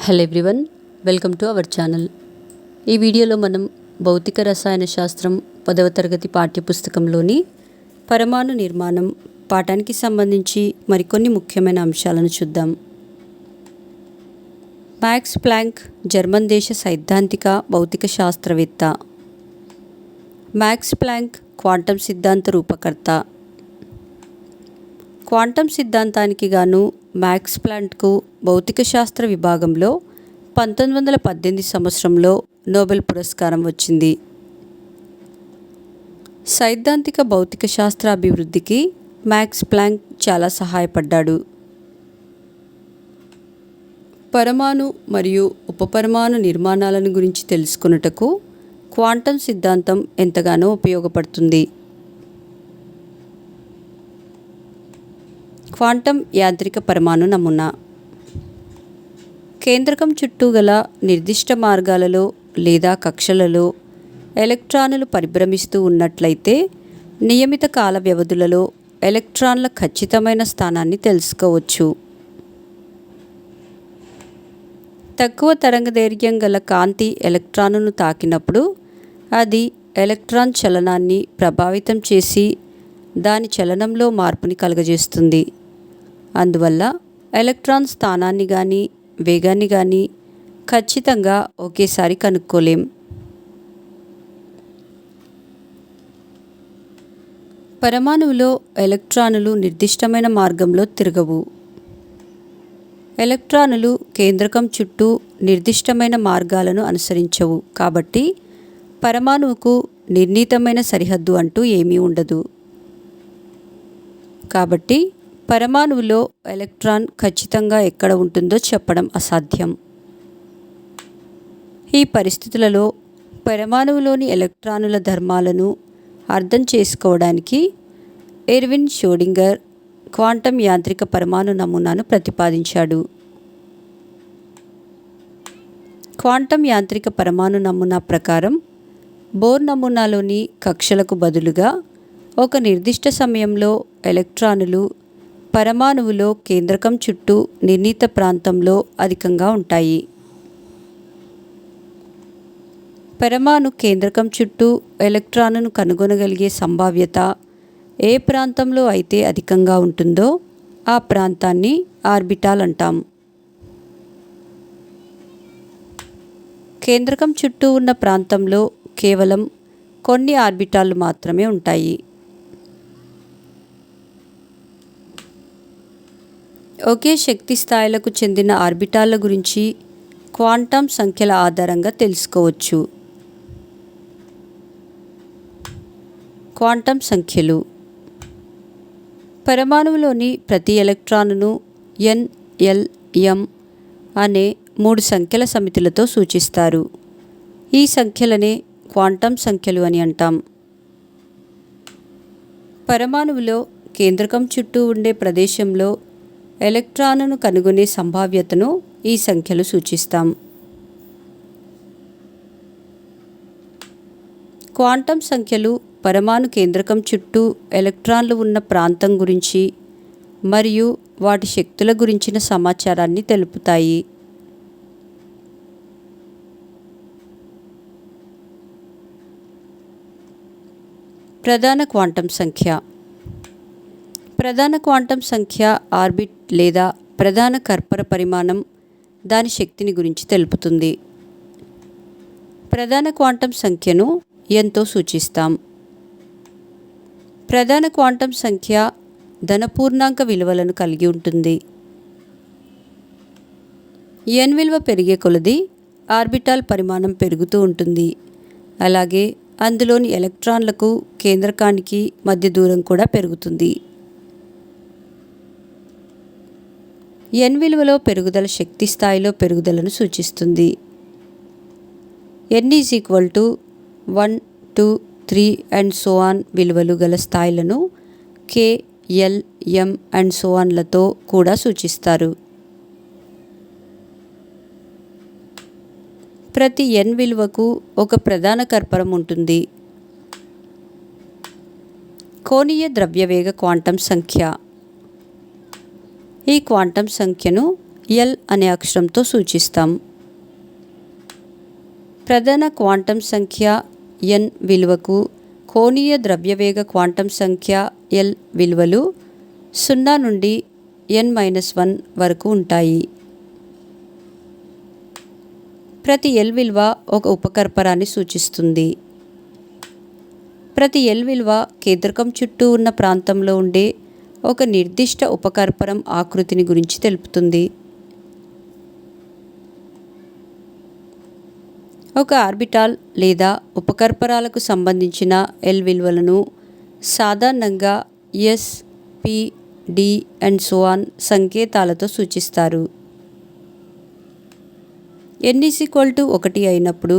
Hello everyone, welcome to our channel. ఈ వీడియోలో మనం భౌతిక రసాయన శాస్త్రం 10వ తరగతి పాఠ్యపుస్తకంలోని పరమాణు నిర్మాణం పాఠానికి సంబంధించి మరికొన్ని ముఖ్యమైన అంశాలను చూద్దాం. మ్యాక్స్ ప్లాంక్ జర్మన్ దేశ సైద్ధాంతిక భౌతిక శాస్త్రవేత్త. మ్యాక్స్ ప్లాంక్ క్వాంటం సిద్ధాంత రూపకర్త. క్వాంటం సిద్ధాంతానికి గాను మ్యాక్స్ ప్లాంక్కు భౌతిక శాస్త్ర విభాగంలో 1918 సంవత్సరంలో నోబెల్ పురస్కారం వచ్చింది. సైద్ధాంతిక భౌతిక శాస్త్ర అభివృద్ధికి మ్యాక్స్ ప్లాంక్ చాలా సహాయపడ్డాడు. పరమాణు మరియు ఉపపరమాణు నిర్మాణాలను గురించి తెలుసుకొనుటకు క్వాంటం సిద్ధాంతం ఎంతగానో ఉపయోగపడుతుంది. క్వాంటం యాంత్రిక పరమాణు నమూనా. కేంద్రకం చుట్టూ గల నిర్దిష్ట మార్గాలలో లేదా కక్షలలో ఎలక్ట్రానులు పరిభ్రమిస్తూ ఉన్నట్లయితే నియమిత కాల వ్యవధులలో ఎలక్ట్రాన్ల ఖచ్చితమైన స్థానాన్ని తెలుసుకోవచ్చు. తక్కువ తరంగదైర్ఘ్యం గల కాంతి ఎలక్ట్రానును తాకినప్పుడు అది ఎలక్ట్రాన్ చలనాన్ని ప్రభావితం చేసి దాని చలనంలో మార్పుని కలుగజేస్తుంది. అందువల్ల ఎలక్ట్రాన్ స్థానాన్ని కానీ వేగాన్ని కానీ ఖచ్చితంగా ఒకేసారి కనుక్కోలేం. పరమాణువులో ఎలక్ట్రానులు నిర్దిష్టమైన మార్గంలో తిరగవు. ఎలక్ట్రానులు కేంద్రకం చుట్టూ నిర్దిష్టమైన మార్గాలను అనుసరించవు. కాబట్టి పరమాణువుకు నిర్ణీతమైన సరిహద్దు అంటూ ఏమీ ఉండదు. కాబట్టి పరమాణువులో ఎలక్ట్రాన్ ఖచ్చితంగా ఎక్కడ ఉంటుందో చెప్పడం అసాధ్యం. ఈ పరిస్థితులలో పరమాణువులోని ఎలక్ట్రానుల ధర్మాలను అర్థం చేసుకోవడానికి ఎర్విన్ ష్రోడింగర్ క్వాంటం యాంత్రిక పరమాణు నమూనాను ప్రతిపాదించాడు. క్వాంటం యాంత్రిక పరమాణు నమూనా ప్రకారం బోర్ నమూనాలోని కక్షలకు బదులుగా ఒక నిర్దిష్ట సమయంలో ఎలక్ట్రానులు పరమాణువులో కేంద్రకం చుట్టూ నిర్ణీత ప్రాంతంలో అధికంగా ఉంటాయి. పరమాణు కేంద్రకం చుట్టూ ఎలక్ట్రాన్ను కనుగొనగలిగే సంభావ్యత ఏ ప్రాంతంలో అయితే అధికంగా ఉంటుందో ఆ ప్రాంతాన్ని ఆర్బిటాల్ అంటాం. కేంద్రకం చుట్టూ ఉన్న ప్రాంతంలో కేవలం కొన్ని ఆర్బిటాల్లు మాత్రమే ఉంటాయి. ఒకే శక్తి స్థాయిలకు చెందిన ఆర్బిటాల్ల గురించి క్వాంటం సంఖ్యల ఆధారంగా తెలుసుకోవచ్చు. క్వాంటం సంఖ్యలు. పరమాణువులోని ప్రతి ఎలక్ట్రానును n, l, m అనే 3 సంఖ్యల సమితులతో సూచిస్తారు. ఈ సంఖ్యలనే క్వాంటం సంఖ్యలు అని అంటాం. పరమాణువులో కేంద్రకం చుట్టూ ఉండే ప్రదేశంలో ఎలక్ట్రాన్ను కనుగొనే సంభావ్యతను ఈ సంఖ్యలు సూచిస్తాం. క్వాంటం సంఖ్యలు పరమాణు కేంద్రకం చుట్టూ ఎలక్ట్రాన్లు ఉన్న ప్రాంతం గురించి మరియు వాటి శక్తుల గురించిన సమాచారాన్ని తెలుపుతాయి. ప్రధాన క్వాంటం సంఖ్య. ప్రధాన క్వాంటం సంఖ్య ఆర్బిట్ లేదా ప్రధాన కర్పర పరిమాణం దాని శక్తిని గురించి తెలుపుతుంది. ప్రధాన క్వాంటం సంఖ్యను nతో సూచిస్తాం. ప్రధాన క్వాంటం సంఖ్య ధనపూర్ణాంక విలువలను కలిగి ఉంటుంది. n విలువ పెరిగే కొలది ఆర్బిటాల్ పరిమాణం పెరుగుతూ ఉంటుంది. అలాగే అందులోని ఎలక్ట్రాన్లకు కేంద్రకానికి మధ్య దూరం కూడా పెరుగుతుంది. n విలువలో పెరుగుదల శక్తి స్థాయిలో పెరుగుదలను సూచిస్తుంది. n = 1, 2, 3 అండ్ సో ఆన్ విలువలు గల స్థాయిలను k, l, m and so ఆన్లతో కూడా సూచిస్తారు. ప్రతి n విలువకు ఒక ప్రధాన కర్పరం ఉంటుంది. కోణీయ ద్రవ్యవేగ క్వాంటం సంఖ్య. ఈ క్వాంటం సంఖ్యను ఎల్ అనే అక్షరంతో సూచిస్తాం. ప్రధాన క్వాంటం సంఖ్య n విలువకు కోణీయ ద్రవ్యవేగ క్వాంటం సంఖ్య l విలువలు 0 నుండి n-1 వరకు ఉంటాయి. ప్రతి l విలువ ఒక ఉపకర్పరాన్ని సూచిస్తుంది. ప్రతి l విలువ కేంద్రకం చుట్టూ ఉన్న ప్రాంతంలో ఉండే ఒక నిర్దిష్ట ఉపకర్పరం ఆకృతిని గురించి తెలుపుతుంది. ఒక ఆర్బిటాల్ లేదా ఉపకర్పరాలకు సంబంధించిన l విలువలను సాధారణంగా s, p, d and so on సంకేతాలతో సూచిస్తారు. n=1 అయినప్పుడు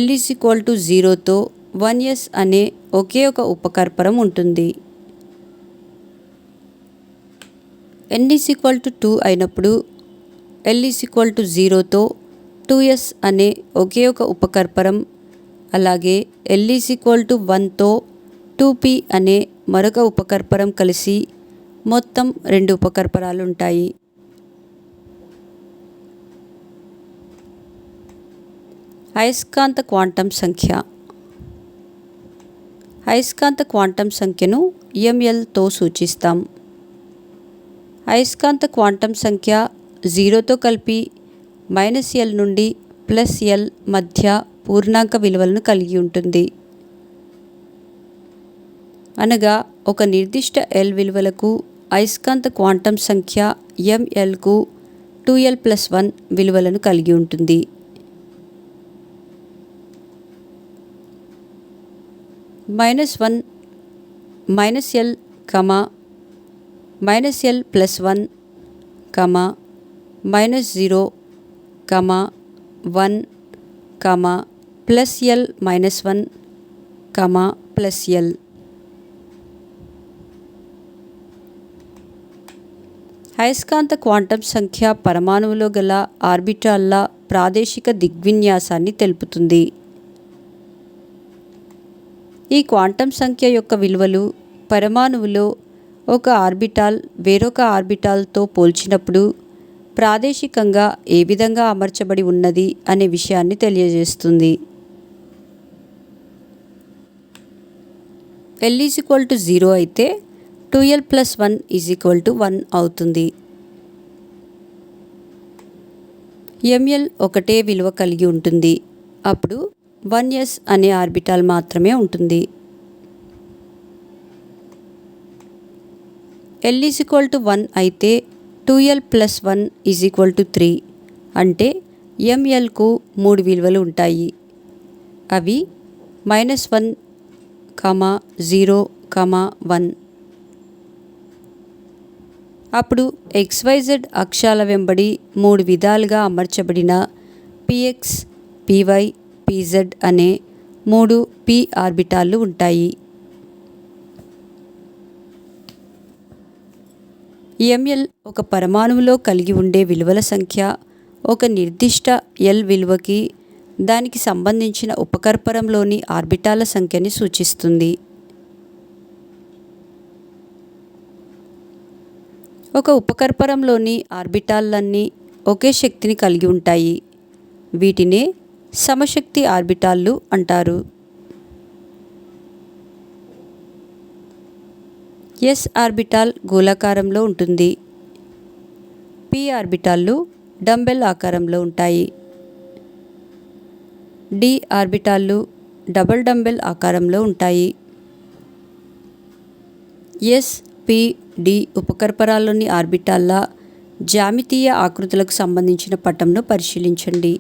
l=0తో 1s అనే ఒకే ఒక ఉపకర్పరం ఉంటుంది. n=2 అయినప్పుడు l=0తో 2s అనే ఒకే ఒక ఉపకర్పరం, అలాగే l=1తో 2p అనే మరొక ఉపకర్పరం కలిసి మొత్తం 2 ఉపకర్పరాలు ఉంటాయి. అయస్కాంత క్వాంటం సంఖ్య. అయస్కాంత క్వాంటం సంఖ్యను mlతో సూచిస్తాం. అయస్కాంత క్వాంటం సంఖ్య 0తో కలిపి -l నుండి +l మధ్య పూర్ణాంక విలువలను కలిగి ఉంటుంది. అనగా ఒక నిర్దిష్ట l విలువలకు అయస్కాంత క్వాంటం సంఖ్య mlకు 2l+1 విలువలను కలిగి ఉంటుంది. -1, -l, -l+1, -0, -1, +l-1, +l. అయస్కాంత క్వాంటం సంఖ్య పరమాణువులో గల ఆర్బిటాల్ల ప్రాదేశిక దిగ్విన్యాసాన్ని తెలుపుతుంది. ఈ క్వాంటం సంఖ్య యొక్క విలువలు పరమాణువులో ఒక ఆర్బిటాల్ వేరొక ఆర్బిటాల్తో పోల్చినప్పుడు ప్రాదేశికంగా ఏ విధంగా అమర్చబడి ఉన్నది అనే విషయాన్ని తెలియజేస్తుంది. l=0 అయితే 2l+1 1 అవుతుంది. ml ఒకటే విలువ కలిగి ఉంటుంది. అప్పుడు 1s అనే ఆర్బిటాల్ మాత్రమే ఉంటుంది. l=1 అయితే 2l+1 3 అంటే mlకు 3 విలువలు ఉంటాయి. అవి -1, 0, 1. అప్పుడు xyz అక్షాల వెంబడి 3 విధాలుగా అమర్చబడిన px, py, pz అనే 3 p ఆర్బిటాల్లు ఉంటాయి. ml ఒక పరమాణువులో కలిగి ఉండే విలువల సంఖ్య ఒక నిర్దిష్ట l విలువకి దానికి సంబంధించిన ఉపకర్పరంలోని ఆర్బిటాల సంఖ్యని సూచిస్తుంది. ఒక ఉపకర్పరంలోని ఆర్బిటాల్లన్నీ ఒకే శక్తిని కలిగి ఉంటాయి. వీటినే సమశక్తి ఆర్బిటాల్లు అంటారు. s ఆర్బిటాల్ గోళాకారంలో ఉంటుంది. p ఆర్బిటాల్లు డంబెల్ ఆకారంలో ఉంటాయి. d ఆర్బిటాల్లు డబుల్ డంబెల్ ఆకారంలో ఉంటాయి. s, p, d ఉపకర్పరాల్లోని ఆర్బిటాల్ల జ్యామితీయ ఆకృతులకు సంబంధించిన పటంను పరిశీలించండి.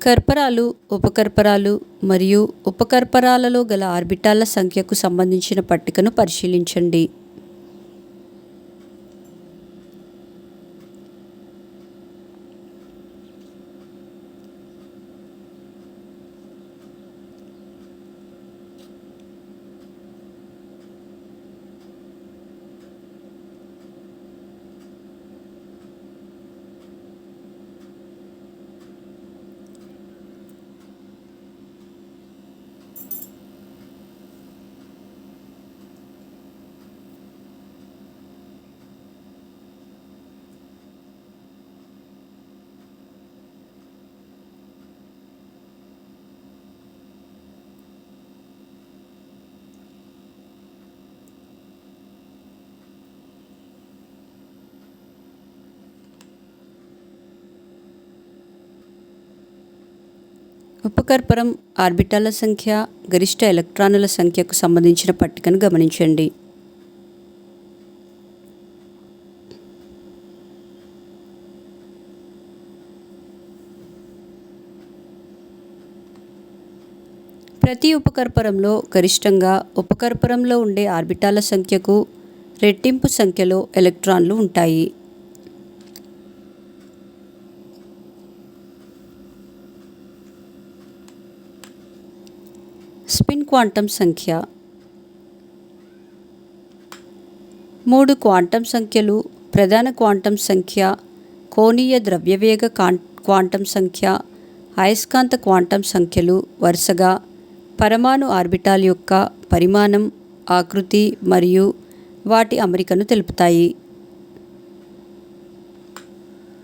కర్పరాలు, ఉపకర్పరాలు మరియు ఉపకర్పరాలలో గల ఆర్బిటాల్ల సంఖ్యకు సంబంధించిన పట్టికను పరిశీలించండి. ఉపకర్పరం ఆర్బిటాల సంఖ్య, గరిష్ట ఎలక్ట్రానుల సంఖ్యకు సంబంధించిన పట్టికను గమనించండి. ప్రతి ఉపకర్పరంలో గరిష్టంగా ఉపకర్పరంలో ఉండే ఆర్బిటాల సంఖ్యకు రెట్టింపు సంఖ్యలో ఎలక్ట్రాన్లు ఉంటాయి. స్పిన్ క్వాంటం సంఖ్య. 3 క్వాంటం సంఖ్యలు ప్రధాన క్వాంటం సంఖ్య, కోణీయ ద్రవ్యవేగ క్వాంటం సంఖ్య, అయస్కాంత క్వాంటం సంఖ్యలు వరుసగా పరమాణు ఆర్బిటాల్ యొక్క పరిమాణం, ఆకృతి మరియు వాటి అమరికను తెలుపుతాయి.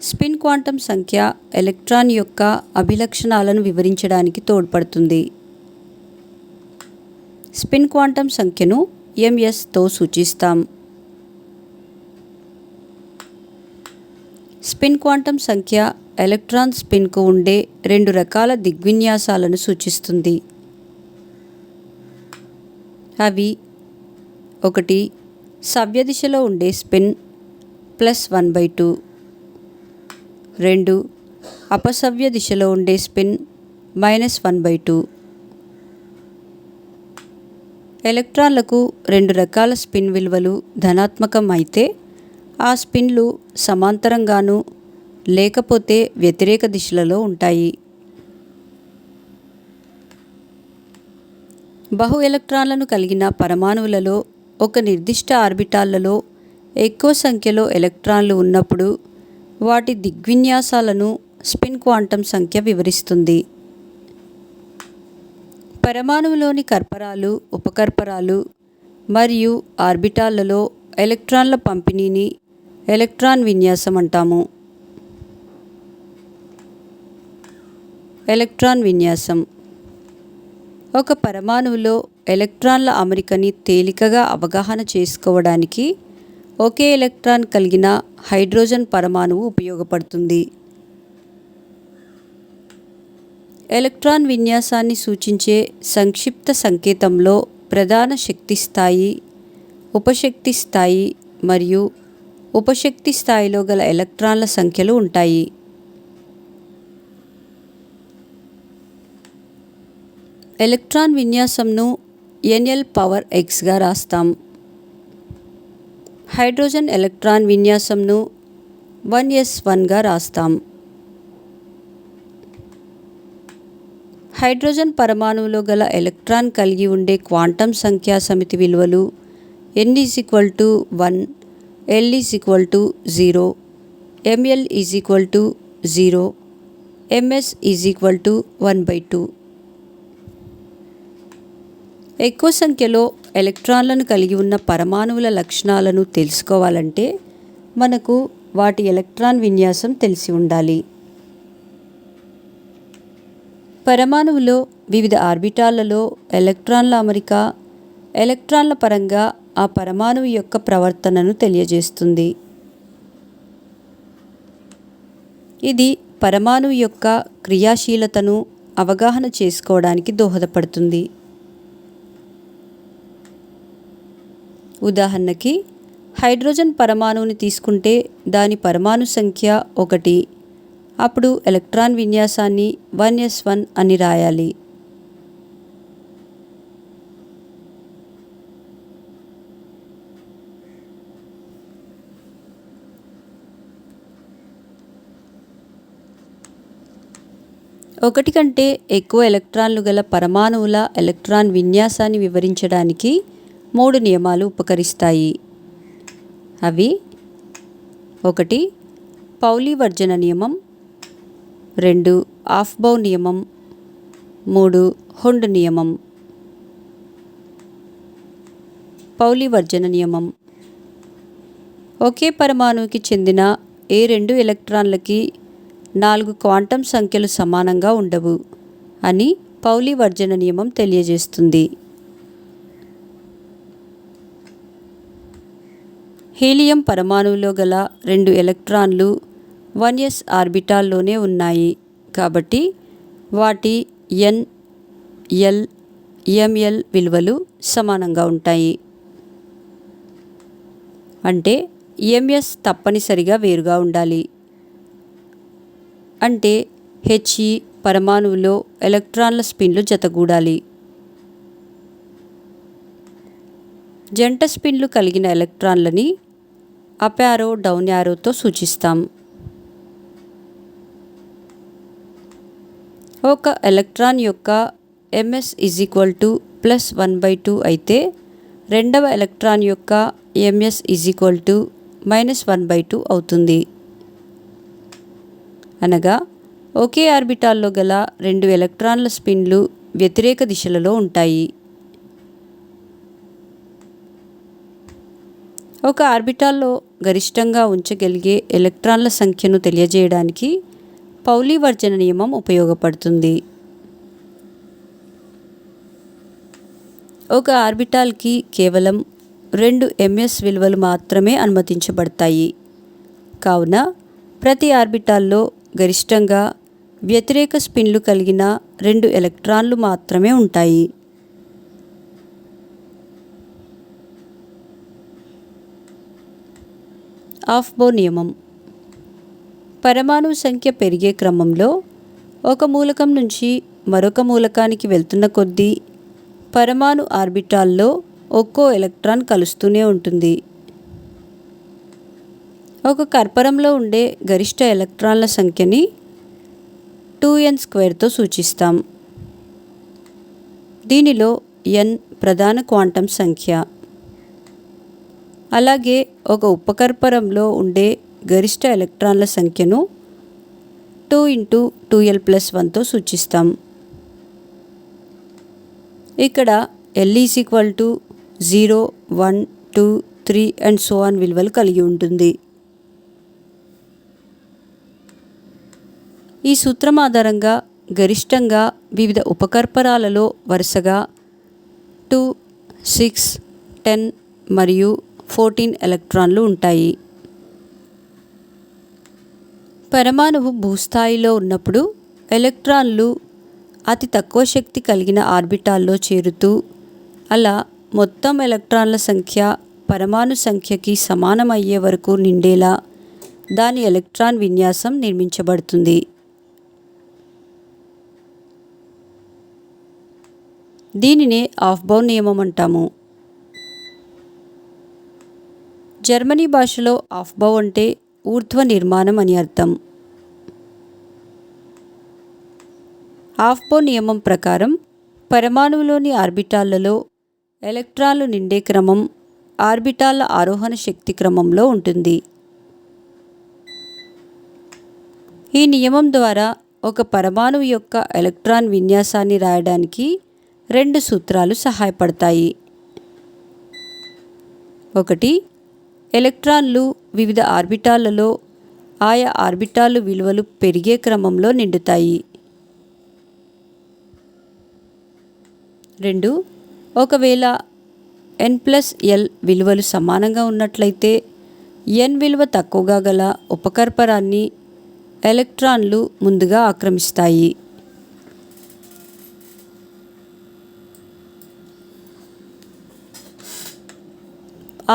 స్పిన్ క్వాంటం సంఖ్య ఎలక్ట్రాన్ యొక్క అభిలక్షణాలను వివరించడానికి తోడ్పడుతుంది. స్పిన్ క్వాంటం సంఖ్యను ms తో సూచిస్తాం. స్పిన్ క్వాంటం సంఖ్య ఎలక్ట్రాన్ స్పిన్కు ఉండే 2 రకాల దిగ్విన్యాసాలను సూచిస్తుంది. అవి 1 సవ్యదిశలో ఉండే స్పిన్ +1/2, 2 అపసవ్య దిశలో ఉండే స్పిన్ -1/2. ఎలక్ట్రాన్లకు 2 రకాల స్పిన్ విలువలు ధనాత్మకం అయితే ఆ స్పిన్లు సమాంతరంగాను లేకపోతే వ్యతిరేక దిశలలో ఉంటాయి. బహు ఎలక్ట్రాన్లను కలిగిన పరమాణువులలో ఒక నిర్దిష్ట ఆర్బిటాల్లలో ఎక్కువ సంఖ్యలో ఎలక్ట్రాన్లు ఉన్నప్పుడు వాటి దిగ్విన్యాసాలను స్పిన్ క్వాంటం సంఖ్య వివరిస్తుంది. పరమాణువులోని కర్పరాలు, ఉపకర్పరాలు మరియు ఆర్బిటాల్లలో ఎలక్ట్రాన్ల పంపిణీని ఎలక్ట్రాన్ విన్యాసం అంటాము. ఎలక్ట్రాన్ విన్యాసం. ఒక పరమాణువులో ఎలక్ట్రాన్ల అమరికని తేలికగా అవగాహన చేసుకోవడానికి ఒకే ఎలక్ట్రాన్ కలిగిన హైడ్రోజన్ పరమాణువు ఉపయోగపడుతుంది. ఎలక్ట్రాన్ విన్యాసాన్ని సూచించే సంక్షిప్త సంకేతంలో ప్రధాన శక్తి స్థాయి, ఉపశక్తి స్థాయి మరియు ఉపశక్తి స్థాయిలో గల ఎలక్ట్రాన్ల సంఖ్యలు ఉంటాయి. ఎలక్ట్రాన్ విన్యాసంను NL⁻X రాస్తాం. హైడ్రోజన్ ఎలక్ట్రాన్ విన్యాసంను 1s1 రాస్తాం. హైడ్రోజన్ పరమాణువులో గల ఎలక్ట్రాన్ కలిగి ఉండే క్వాంటం సంఖ్యా సమితి విలువలు n=1, l=0, ml=0, ms=1/2. ఎక్కువ సంఖ్యలో ఎలక్ట్రాన్లను కలిగి ఉన్న పరమాణువుల లక్షణాలను తెలుసుకోవాలంటే మనకు వాటి ఎలక్ట్రాన్ విన్యాసం తెలిసి ఉండాలి. పరమాణువులో వివిధ ఆర్బిటాళ్లలో ఎలక్ట్రాన్ల అమరిక ఎలక్ట్రాన్ల పరంగా ఆ పరమాణువు యొక్క ప్రవర్తనను తెలియజేస్తుంది. ఇది పరమాణువు యొక్క క్రియాశీలతను అవగాహన చేసుకోవడానికి దోహదపడుతుంది. ఉదాహరణకి హైడ్రోజన్ పరమాణువుని తీసుకుంటే దాని పరమాణు సంఖ్య 1, అప్పుడు ఎలక్ట్రాన్ విన్యాసాన్ని 1s1 అని రాయాలి. ఒకటి కంటే ఎక్కువ ఎలక్ట్రాన్లు గల పరమాణువుల ఎలక్ట్రాన్ విన్యాసాన్ని వివరించడానికి 3 నియమాలు ఉపకరిస్తాయి. అవి 1 పౌలీ వర్జన నియమం, 2 ఆఫ్బౌ నియమం, 3 హుండ్ నియమం. పౌలీ వర్జన నియమం. ఒకే పరమాణువుకి చెందిన ఏ 2 ఎలక్ట్రాన్లకి 4 క్వాంటం సంఖ్యలు సమానంగా ఉండవు అని పౌలీ వర్జన నియమం తెలియజేస్తుంది. హీలియం పరమాణువులో గల 2 ఎలక్ట్రాన్లు 1s ఆర్బిటాల్లోనే ఉన్నాయి కాబట్టి వాటి n, l, ml విలువలు సమానంగా ఉంటాయి. అంటే ms తప్పనిసరిగా వేరుగా ఉండాలి. అంటే He పరమాణువులో ఎలక్ట్రాన్ల స్పిన్లు జతగూడాలి. జంట స్పిన్లు కలిగిన ఎలక్ట్రాన్లని అప్ యారో డౌన్ యారోతో సూచిస్తాం. ఒక ఎలక్ట్రాన్ యొక్క ms +1/2 అయితే రెండవ ఎలక్ట్రాన్ యొక్క ms -1/2 అవుతుంది. అనగా ఒకే ఆర్బిటాల్లో గల రెండు ఎలక్ట్రాన్ల స్పిన్లు వ్యతిరేక దిశలలో ఉంటాయి. ఒక ఆర్బిటాల్లో గరిష్టంగా ఉంచగలిగే ఎలక్ట్రాన్ల సంఖ్యను తెలియజేయడానికి పౌలీ వర్జన నియమం ఉపయోగపడుతుంది. ఒక ఆర్బిటాల్కి కేవలం 2 ms విలువలు మాత్రమే అనుమతించబడతాయి. కావున ప్రతి ఆర్బిటాల్లో గరిష్టంగా వ్యతిరేక స్పిన్లు కలిగిన 2 ఎలక్ట్రాన్లు మాత్రమే ఉంటాయి. ఆఫ్బో నియమం. పరమాణు సంఖ్య పెరిగే క్రమంలో ఒక మూలకం నుంచి మరొక మూలకానికి వెళ్తున్న కొద్దీ పరమాణు ఆర్బిటాల్లో ఒక్కో ఎలక్ట్రాన్ కలుస్తూనే ఉంటుంది. ఒక కర్పరంలో ఉండే గరిష్ట ఎలక్ట్రాన్ల సంఖ్యని 2n² సూచిస్తాం. దీనిలో n ప్రధాన క్వాంటం సంఖ్య. అలాగే ఒక ఉపకర్పరంలో ఉండే గరిష్ట ఎలక్ట్రాన్ల సంఖ్యను 2 × 2l+1తో సూచిస్తాం. ఇక్కడ l 0, 1, 2, 3 అండ్ సో ఆన్ విలువలు కలిగి ఉంటుంది. ఈ సూత్రం ఆధారంగా గరిష్టంగా వివిధ ఉపకర్పరాలలో వరుసగా 2, 6, 10 మరియు 14 ఎలక్ట్రాన్లు ఉంటాయి. పరమాణువు భూస్థాయిలో ఉన్నప్పుడు ఎలక్ట్రాన్లు అతి తక్కువ శక్తి కలిగిన ఆర్బిటాల్లో చేరుతూ అలా మొత్తం ఎలక్ట్రాన్ల సంఖ్య పరమాణు సంఖ్యకి సమానమయ్యే వరకు నిండేలా దాని ఎలక్ట్రాన్ విన్యాసం నిర్మించబడుతుంది. దీనినే ఆఫ్బౌ నియమం అంటాము. జర్మనీ భాషలో ఆఫ్బౌ అంటే ఊర్ధ్వ నిర్మాణం అని అర్థం. ఆఫ్బౌ నియమం ప్రకారం పరమాణువులోని ఆర్బిటాళ్లలో ఎలక్ట్రాన్లు నిండే క్రమం ఆర్బిటాళ్ల ఆరోహణ శక్తి క్రమంలో ఉంటుంది. ఈ నియమం ద్వారా ఒక పరమాణువు యొక్క ఎలక్ట్రాన్ విన్యాసాన్ని రాయడానికి 2 సూత్రాలు సహాయపడతాయి. ఒకటి, ఎలక్ట్రాన్లు వివిధ ఆర్బిటాళ్లలో ఆయా ఆర్బిటాలు విలువలు పెరిగే క్రమంలో నిండుతాయి. 2, ఒకవేళ n+l విలువలు సమానంగా ఉన్నట్లయితే n విలువ తక్కువగా గల ఉపకర్పరాన్ని ఎలక్ట్రాన్లు ముందుగా ఆక్రమిస్తాయి.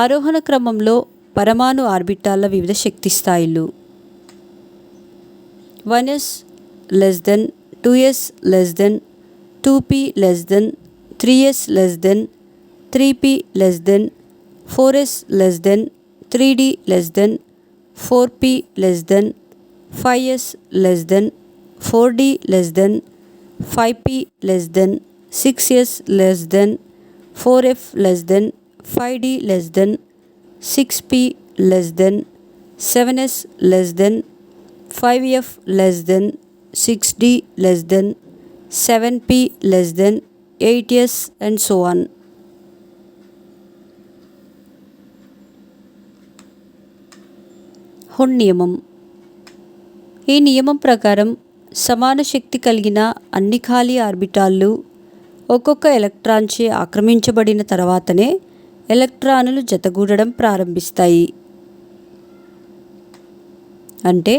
ఆరోహణ క్రమంలో పరమాణు ఆర్బిటాల్ల వివిధ శక్తి స్థాయిలు. 1s less than 2s less than 2p less than 3s less than 3p less than 4s less than 3d less than 4p less than 5s less than 4d less than 5p less than 6s less than 4f less than 5d less than 6p less than 7s less than 5f less than 6d less than 7p less than 8s and so on. హున్ నియమం. ఈ నియమం ప్రకారం సమాన శక్తి కలిగిన అన్ని ఖాళీ ఆర్బిటాళ్ళు ఒక్కొక్క ఎలక్ట్రాన్చే ఆక్రమించబడిన తర్వాతనే ఎలక్ట్రానులు జతగూడడం ప్రారంభిస్తాయి. అంటే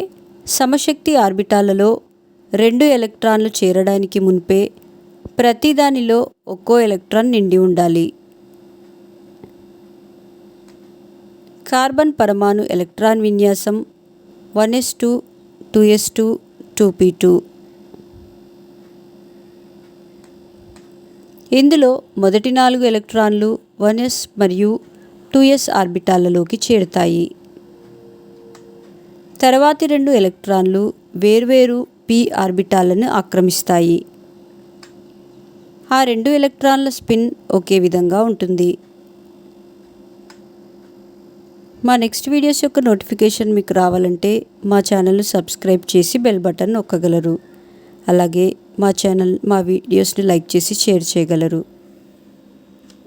సమశక్తి ఆర్బిటాలలో 2 ఎలక్ట్రాన్లు చేరడానికి మున్పే ప్రతి దానిలో ఒక్కో ఎలక్ట్రాన్ నిండి ఉండాలి. కార్బన్ పరమాణు ఎలక్ట్రాన్ విన్యాసం 1s2 2s2 2p2. ఇందులో మొదటి 4 ఎలక్ట్రాన్లు 1s మరియు 2s ఆర్బిటాలలోకి చేరుతాయి. తర్వాతి 2 ఎలక్ట్రాన్లు వేర్వేరు p ఆర్బిటాలను ఆక్రమిస్తాయి. ఆ 2 ఎలక్ట్రాన్ల స్పిన్ ఒకే విధంగా ఉంటుంది. మా నెక్స్ట్ వీడియోస్ యొక్క నోటిఫికేషన్ మీకు రావాలంటే మా ఛానల్ను సబ్స్క్రైబ్ చేసి బెల్ బటన్ నొక్కగలరు. అలాగే మా వీడియోస్ని లైక్ చేసి షేర్ చేయగలరు.